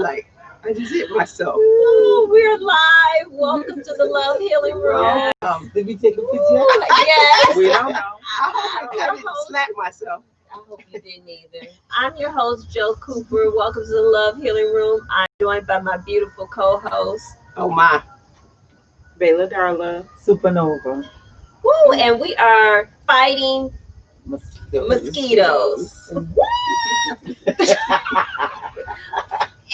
like I just hit myself. Ooh, we're live. Welcome to the Love Healing Room. Did we take a picture? Yes. We don't know. I'm I your didn't host. slap myself. I hope you didn't either. I'm your host, Joe Cooper. Welcome to the Love Healing Room. I'm joined by my beautiful co-host. Oh my. Bela Darla, Supernova. Woo! And we are fighting mosquitoes.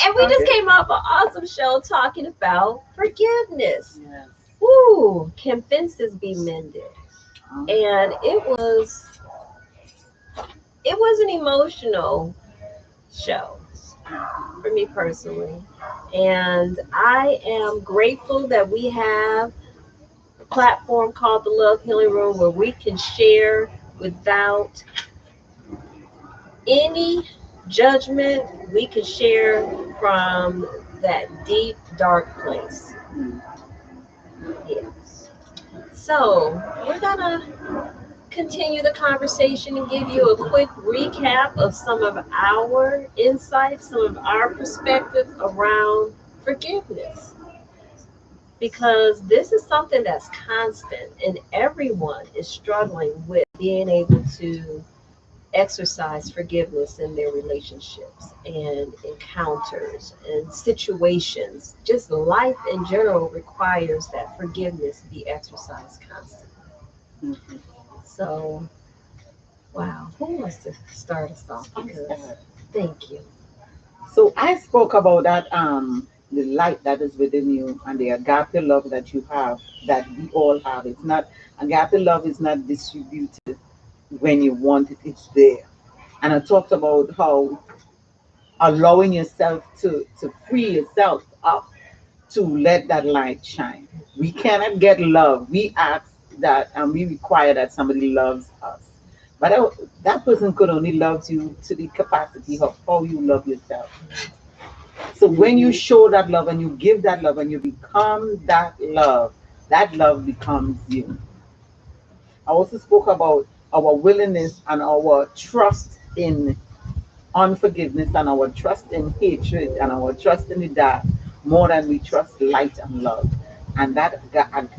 And we just came off an awesome show talking about forgiveness. Yes. Woo! Can fences be mended? And it was an emotional show for me personally. And I am grateful that we have a platform called the Love Healing Room where we can share without any judgment. We can share from that deep, dark place. Yes. So we're gonna continue the conversation and give you a quick recap of some of our insights, some of our perspectives around forgiveness. Because this is something that's constant, and everyone is struggling with being able to exercise forgiveness in their relationships and encounters and situations. Just life in general requires that forgiveness be exercised constantly. Mhm. So, wow, who wants to start us off? Because thank you. So I spoke about that the light that is within you and the agape love that you have, that we all have. It's not agape love is not distributed when you want it, it's there. And I talked about how allowing yourself to free yourself up to let that light shine. We cannot get love. We ask that and we require that somebody loves us. But that person could only love you to the capacity of how you love yourself. So when you show that love and you give that love and you become that love becomes you. I also spoke about our willingness and our trust in unforgiveness and our trust in hatred and our trust in the dark more than we trust light and love. And that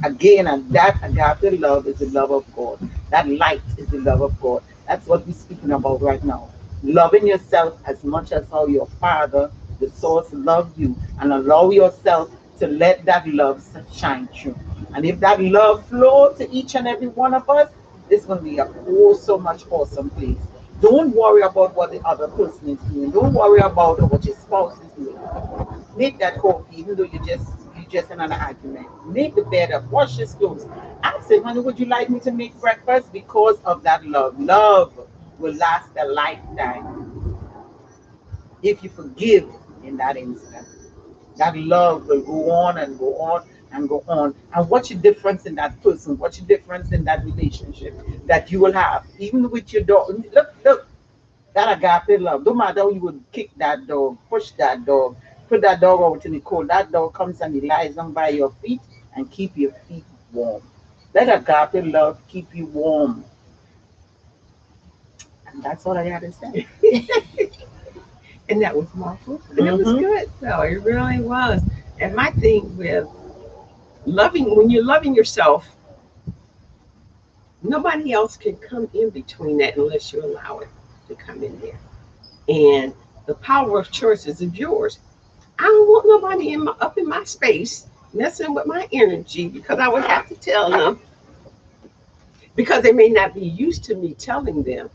again, and that agape love is the love of God. That light is the love of God. That's what we're speaking about right now. Loving yourself as much as how your Father, the source, loved you, and allow yourself to let that love shine through. And if that love flow to each and every one of us, this is going to be a oh so much awesome place. Don't worry about what the other person is doing. Don't worry about what your spouse is doing. Make that coffee, even though you just in an argument. Make the bed up, wash his clothes. Ask him, honey, would you like me to make breakfast? Because of that love. Love will last a lifetime if you forgive in that instant. That love will go on and go on and go on. And what's the difference in that person? What's the difference in that relationship that you will have? Even with your dog. Look, that agape love. No matter how you would kick that dog, push that dog, put that dog out in the cold. That dog comes and he lies down by your feet and keep your feet warm. Let agape love keep you warm. And that's all I had to say. And that was awful. And it was Mhm. good. No, it really was. And my thing with loving, when you're loving yourself, nobody else can come in between that unless you allow it to come in there. And the power of choice is yours. I don't want nobody up in my space messing with my energy because I would have to tell them because they may not be used to me telling them,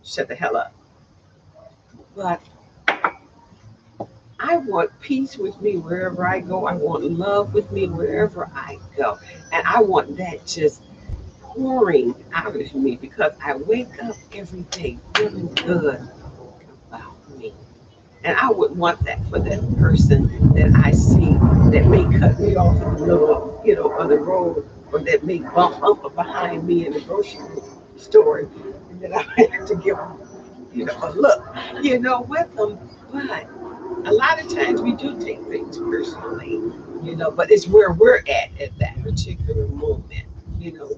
shut the hell up. But I want peace with me wherever I go. I want love with me wherever I go. And I want that just pouring out of me because I wake up every day feeling good about me. And I would want that for that person that I see that may cut me off in the middle, of the road, or that may bump up behind me in the grocery store, and then I have to give them, a look, with them. But a lot of times we do take things personally, but it's where we're at that particular moment,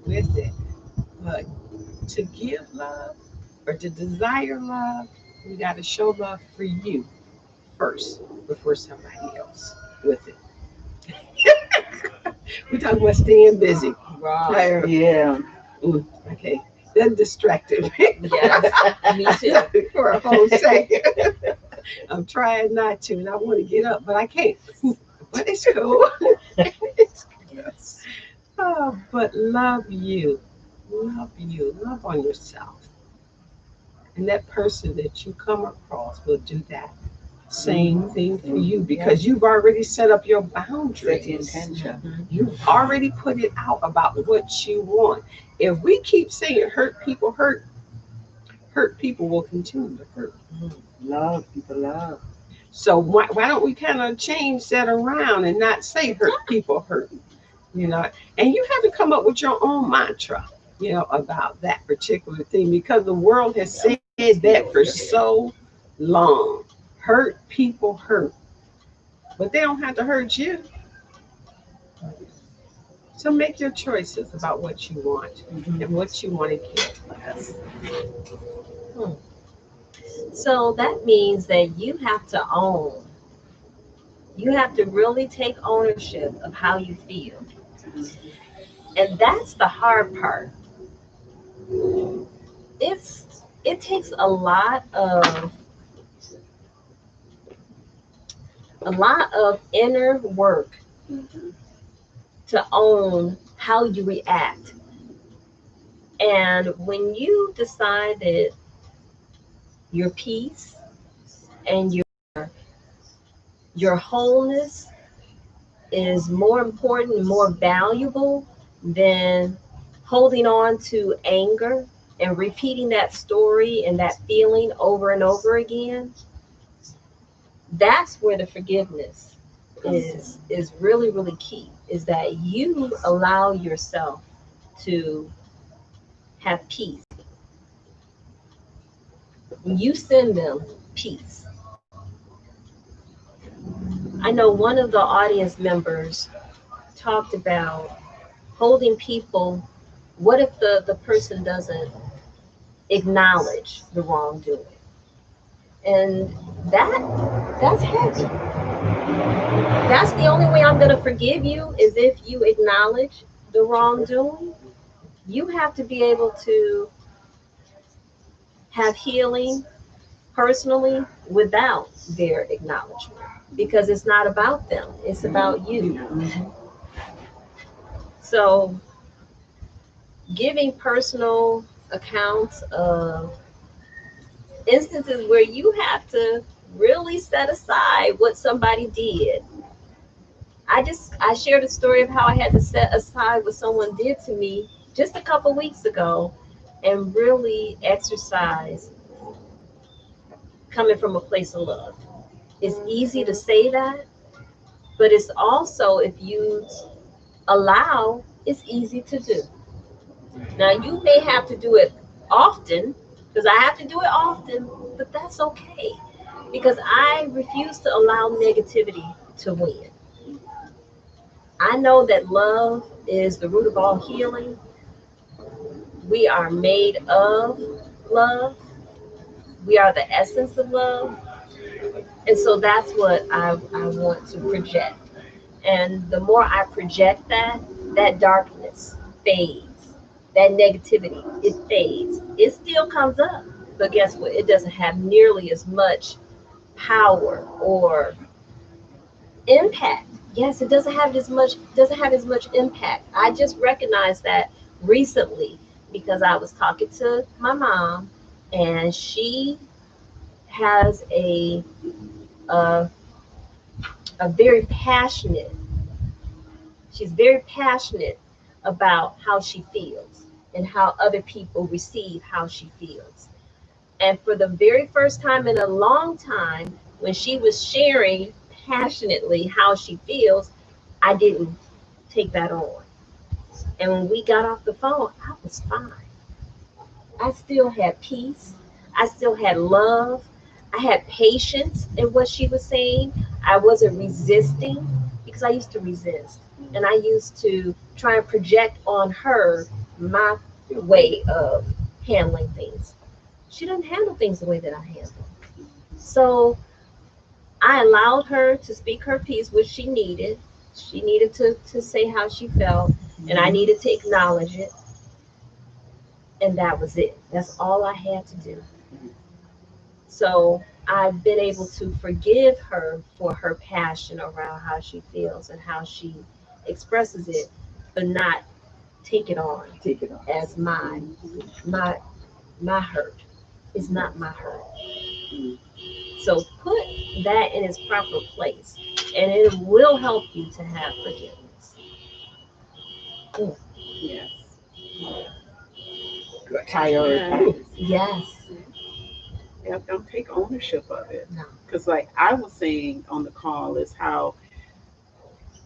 with it. But to give love or to desire love, we got to show love for you first. before somebody else with it. We're talking about staying busy. Right. Yeah. Okay, that distracted me Yes. Me too. for a whole second. I'm trying not to, and I want to get up, but I can't. But it's cool. It's good. Yes. Oh, but love you, love on yourself, and that person that you come across will do that same thing for you because you've already set up your Set the boundaries. intention. You've already put it out about what you want. If we keep saying hurt people will continue to hurt. Love, people love. So why don't we kind of change that around and not say hurt people hurt, you know? And you have to come up with your own mantra, about that particular thing because the world has said that for so long. Hurt people hurt, but they don't have to hurt you. So make your choices about what you want and what you want to get. Hmm. So that means that you have to own. You have to really take ownership of how you feel. And that's the hard part. It takes a lot of inner work to own how you react. And when you decide that your peace and your wholeness is more important and more valuable than holding on to anger and repeating that story and that feeling over and over again, that's where the forgiveness is really, really key, is that you allow yourself to have peace. You send them peace. I know one of the audience members talked about holding people. What if the person doesn't acknowledge the wrongdoing? And that's heavy. That's the only way I'm going to forgive you is if you acknowledge the wrongdoing. You have to be able to have healing personally without their acknowledgement because it's not about them, it's about you. So, giving personal accounts of instances where you have to really set aside what somebody did. I shared a story of how I had to set aside what someone did to me just a couple weeks ago and really exercise coming from a place of love. It's easy to say that, but it's also, if you allow, it's easy to do. Now, you may have to do it often, because I have to do it often, but that's okay, because I refuse to allow negativity to win. I know that love is the root of all healing. We are made of love. We are the essence of love. And so that's what I want to project. And the more I project that darkness fades. That negativity, it fades. It still comes up. But guess what? It doesn't have nearly as much power or impact. Yes, it doesn't have as much impact. I just recognized that recently because I was talking to my mom and she has a, a very passionate she's very passionate about how she feels and how other people receive how she feels. And for the very first time in a long time, when she was sharing passionately how she feels, I didn't take that on. And when we got off the phone, I was fine. I still had peace. I still had love. I had patience in what she was saying. I wasn't resisting because I used to resist. And I used to try and project on her my way of handling things. She doesn't handle things the way that I handle. So I allowed her to speak her piece, which she needed. She needed to say how she felt, and I needed to acknowledge it. And that was it. That's all I had to do. So I've been able to forgive her for her passion around how she feels and how she expresses it, but not take it on Take it on. as my my hurt. It's not my hurt. So put that in its proper place, and it will help you to have forgiveness. Yes. Prioritize. Yes. Yeah, don't take ownership of it. No. Because, like I was saying on the call, is how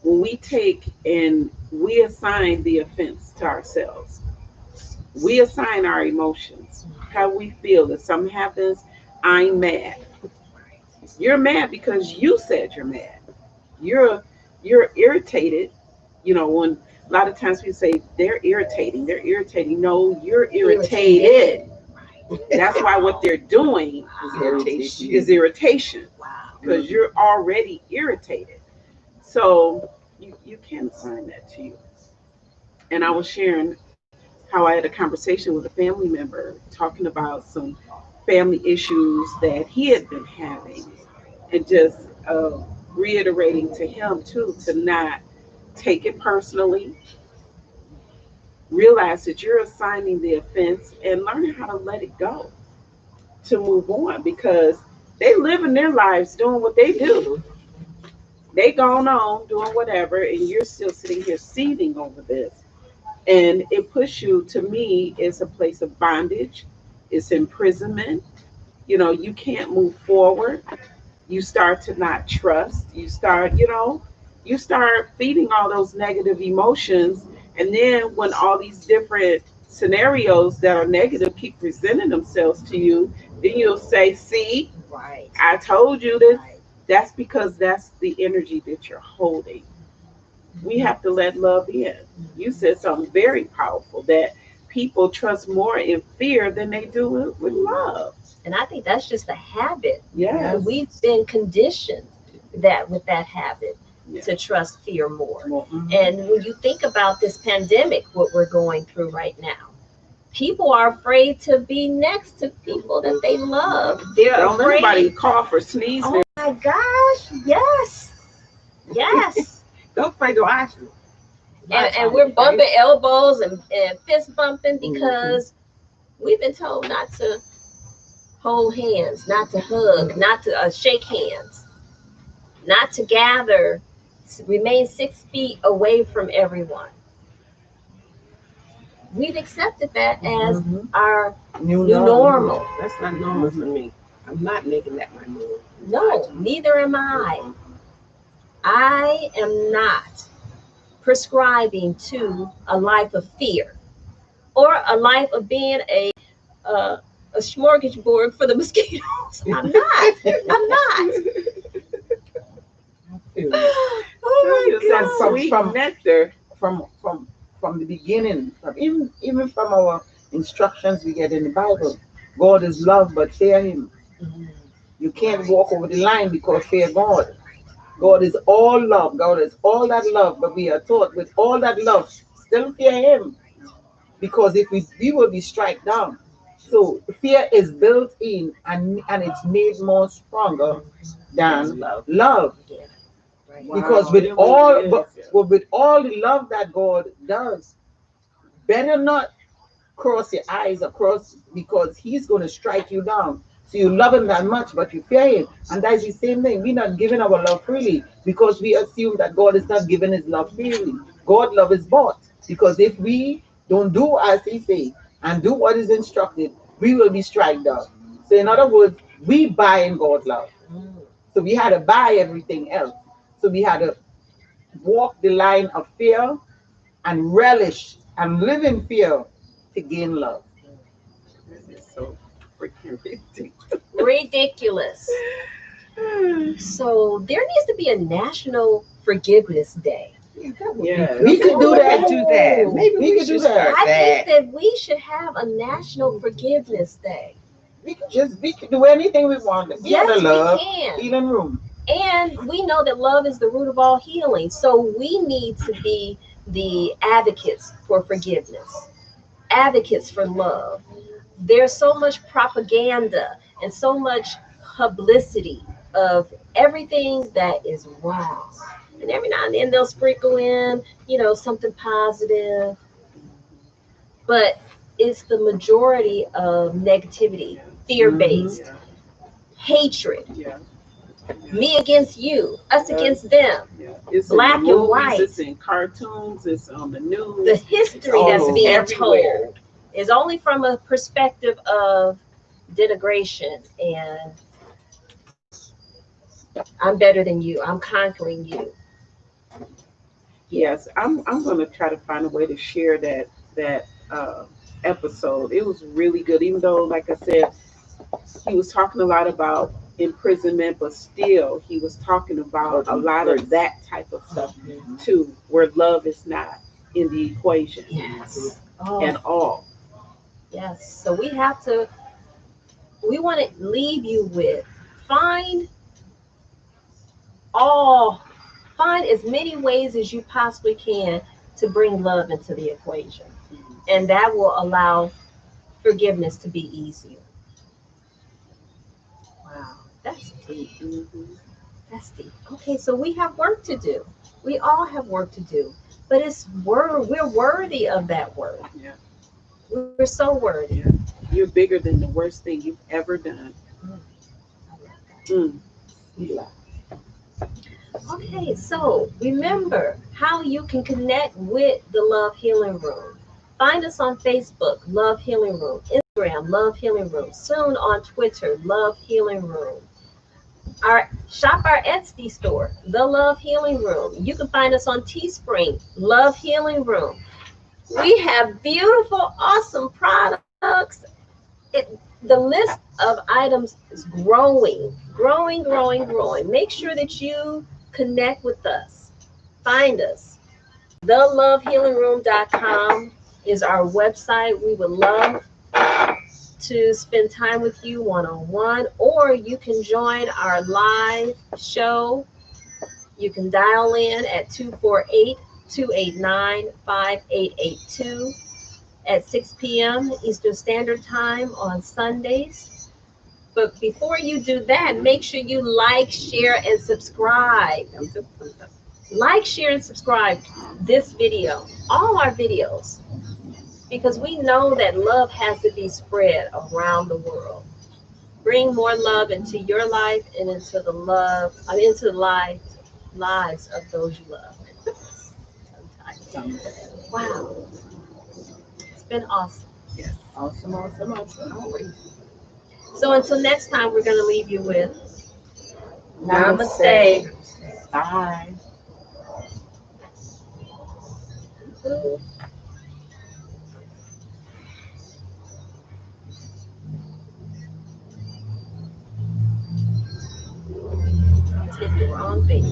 when we take and we assign the offense to ourselves, we assign our emotions, how we feel. If something happens, I'm mad. You're mad because you said you're mad. You're irritated. You know, when a lot of times we say they're irritating, they're irritating. No, you're irritated. That's why what they're doing Irritation. is irritation, Wow. because you're already irritated. So you can't assign that to you. And I was sharing how I had a conversation with a family member talking about some family issues that he had been having, and just reiterating to him too to not take it personally, realize that you're assigning the offense, and learning how to let it go, to move on, because they living their lives doing what they do. They going on doing whatever, and you're still sitting here seething over this. And it puts you, to me, it's a place of bondage, it's imprisonment. You know, you can't move forward. You start to not trust. You start feeding all those negative emotions. And then when all these different scenarios that are negative keep presenting themselves to you, then you'll say, see, Right. I told you this. Right. That's because that's the energy that you're holding. We have to let love in. You said something very powerful, that people trust more in fear than they do with love. And I think that's just a habit. Yes. We've been conditioned that with that habit Yeah. to trust fear more. Mhm. And when you think about this pandemic, what we're going through right now, people are afraid to be next to people that they love. They're Don't let anybody afraid. cough or sneeze. Oh my gosh, yes. Yes. Don't play the watch. And we're bumping elbows and fist bumping because we've been told not to hold hands, not to hug, not to shake hands, not to gather, remain 6 feet away from everyone. We've accepted that as Mhm. our New new normal. That's not normal for me. I'm not making that my normal. No, neither am I. I am not prescribing to a life of fear or a life of being a smorgasbord for the mosquitoes. I'm not. I'm not. Oh my That's God. Sweet from nectar. from the beginning, even from our instructions we get in the Bible. God is love, but fear Him. You can't walk over the line because fear God. God is all love. God is all that love, but we are taught with all that love, still fear Him, because if we will be struck down. So fear is built in, and it's made more stronger than love. Yeah, right. Because Wow, with it really all is. but with all the love that God does, better not cross your eyes across, because He's going to strike you down. So you love Him that much, but you fear Him. And that's the same thing. We're not giving our love freely because we assume that God is not giving His love freely. God love is bought. Because if we don't do as He says and do what is instructed, we will be struck down. So in other words, we buy in God's love. So we had to buy everything else. So we had to walk the line of fear and relish and live in fear to gain love. This is so freaking Ridiculous. So there needs to be a National Forgiveness Day. Yes. We could do that. Do that. Maybe We we could do should that. start I that. think that we should have a National Forgiveness Day. We could do anything we want. We Yes, had a love we can. healing room. And we know that love is the root of all healing. So we need to be the advocates for forgiveness, advocates for love. There's so much propaganda and so much publicity of everything that is wrong. And every now and then they'll sprinkle in, something positive, but it's the majority of negativity, fear based, hatred, Yeah. me against you, us against them, Yeah. It's black in the and movies, white. it's in cartoons, it's on the news. The history all that's being everywhere. told is only from a perspective of denigration and I'm better than you, I'm conquering you. Yes, I'm gonna try to find a way to share that episode. It was really good, even though, like I said, he was talking a lot about imprisonment, but still he was talking about a lot of that type of stuff too, where love is not in the equation Yes. and all. Yes. So we want to leave you with find all find as many ways as you possibly can to bring love into the equation. And that will allow forgiveness to be easier. Wow, that's deep. Mhm. That's deep. Okay, so we have work to do. We all have work to do. But we're worthy of that work. Yeah. We're so worthy. Yeah. You're bigger than the worst thing you've ever done. Mm. Okay, so remember how you can connect with the Love Healing Room. Find us on Facebook, Love Healing Room, Instagram, Love Healing Room, soon on Twitter, Love Healing Room. Shop our Etsy store, The Love Healing Room. You can find us on Teespring, Love Healing Room. We have beautiful, awesome products. The list of items is growing, growing, growing, growing. Make sure that you connect with us. Find us. TheLoveHealingRoom.com is our website. We would love to spend time with you one-on-one, or you can join our live show. You can dial in at 248-289-5882 at 6 p.m. Eastern Standard Time on Sundays. But before you do that, make sure you like, share, and subscribe. Like, share, and subscribe this video, all our videos, because we know that love has to be spread around the world. Bring more love into your life and into the lives of those you love. Wow, it's been awesome. Awesome, awesome, awesome. So until next time, we're going to leave you with Namaste. Namaste. Bye. Hit the wrong thing.